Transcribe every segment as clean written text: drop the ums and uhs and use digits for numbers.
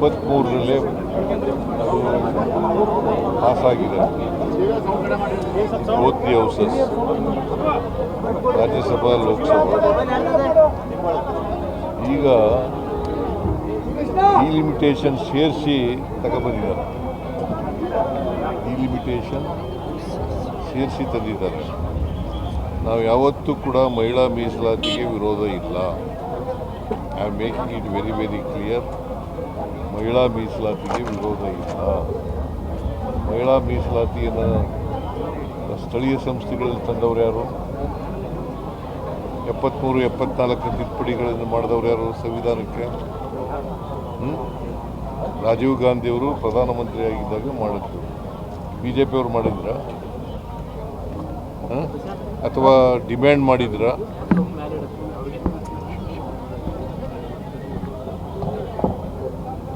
23ರಲ್ಲಿ ಅದು ಪಾಸಾಗಿದೆ. Both the houses, Rajya Sabha Lok Sabha. ಈಗ ಈ ಲಿಮಿಟೇಷನ್ ಸೇರಿಸಿ ತಗೊಬಂದಿದ್ದಾರೆ. ಈ ಲಿಮಿಟೇಷನ್ ಸೇರಿಸಿ ತಂದಿದ್ದಾರೆ. ನಾವು ಯಾವತ್ತೂ ಕೂಡ ಮಹಿಳಾ ಮೀಸಲಾತಿಗೆ ವಿರೋಧ ಇಲ್ಲ. I am making it very very clear. ಮಹಿಳಾ ಮೀಸಲಾತಿಗೆ ವಿರೋಧ ಇಲ್ಲ. ಮಹಿಳಾ ಮೀಸಲಾತಿಯನ್ನು ಸ್ಥಳೀಯ ಸಂಸ್ಥೆಗಳಲ್ಲಿ ತಂದವರು ಯಾರು? 73, 74 ತಿದ್ದುಪಡಿಗಳನ್ನು ಮಾಡಿದವರು ಯಾರು ಸಂವಿಧಾನಕ್ಕೆ? ರಾಜೀವ್ ಗಾಂಧಿಯವರು ಪ್ರಧಾನಮಂತ್ರಿ ಆಗಿದ್ದಾಗ ಮಾಡಿದ್ರು. BJP ಅವರು ಮಾಡಿದ್ರ ಅಥವಾ ಡಿಮ್ಯಾಂಡ್ ಮಾಡಿದ್ರ?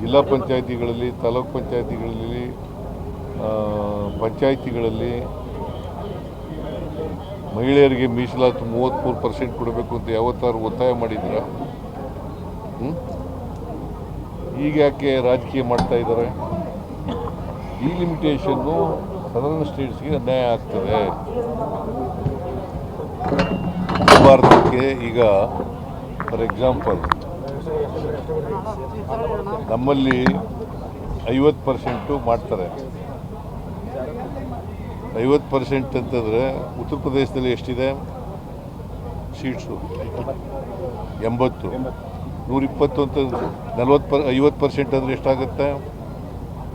ಜಿಲ್ಲಾ ಪಂಚಾಯಿತಿಗಳಲ್ಲಿ, ತಾಲೂಕು ಪಂಚಾಯಿತಿಗಳಲ್ಲಿ, ಪಂಚಾಯಿತಿಗಳಲ್ಲಿ ಮಹಿಳೆಯರಿಗೆ ಮೀಸಲಾತಿ 33% ಕೊಡಬೇಕು ಅಂತ ಯಾವತ್ತಾರು ಒತ್ತಾಯ ಮಾಡಿದ್ರ? ಈಗ ಯಾಕೆ ರಾಜಕೀಯ ಮಾಡ್ತಾ ಇದ್ದಾರೆ? ಈ ಲಿಮಿಟೇಷನ್ನು ಸದರ್ನ್ ಸ್ಟೇಟ್ಸ್ಗೆ ಅನ್ಯಾಯ ಆಗ್ತದೆ. ಭಾರತಕ್ಕೆ ಈಗ ಫಾರ್ ಎಕ್ಸಾಂಪಲ್ ನಮ್ಮಲ್ಲಿ 50% ಮಾಡ್ತಾರೆ. 50% ಅಂತಂದರೆ ಉತ್ತರ ಪ್ರದೇಶದಲ್ಲಿ ಎಷ್ಟಿದೆ ಸೀಟ್ಸು? 80. 120 ಅಂತ 50% ಅಂದರೆ ಎಷ್ಟಾಗುತ್ತೆ?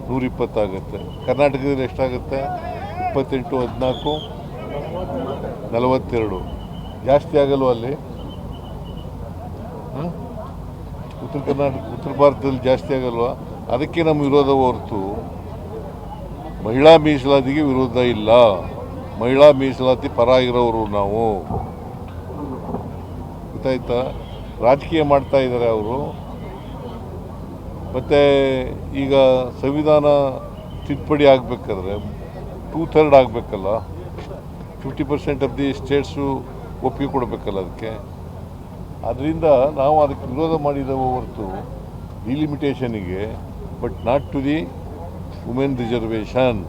120 ಆಗುತ್ತೆ. ಕರ್ನಾಟಕದಲ್ಲಿ ಎಷ್ಟಾಗುತ್ತೆ? 28, 14, 42. ಜಾಸ್ತಿ ಆಗಲ್ವ ಅಲ್ಲಿ? ಉತ್ತರ ಭಾರತದಲ್ಲಿ ಜಾಸ್ತಿ ಆಗಲ್ವ? ಅದಕ್ಕೆ ನಮ್ಮ ವಿರೋಧ ಹೊರತು ಮಹಿಳಾ ಮೀಸಲಾತಿಗೆ ವಿರೋಧ ಇಲ್ಲ. ಮಹಿಳಾ ಮೀಸಲಾತಿ ಪರ ಇರೋರು ನಾವು. ಗೊತ್ತಾಯ್ತಾ? ರಾಜಕೀಯ ಮಾಡ್ತಾ ಇದ್ದಾರೆ ಅವರು. ಮತ್ತು ಈಗ ಸಂವಿಧಾನ ತಿದ್ದುಪಡಿ ಆಗಬೇಕಾದ್ರೆ 2/3 ಆಗಬೇಕಲ್ಲ. 50% ಆಫ್ ದಿ ಸ್ಟೇಟ್ಸು ಒಪ್ಪಿಗೆ ಕೊಡಬೇಕಲ್ಲ ಅದಕ್ಕೆ. ಅದರಿಂದ ನಾವು ಅದಕ್ಕೆ ವಿರೋಧ ಮಾಡಿದ್ದೇವೆ ಹೊರತು ಡಿಲಿಮಿಟೇಷನಿಗೆ, but not to the women reservation.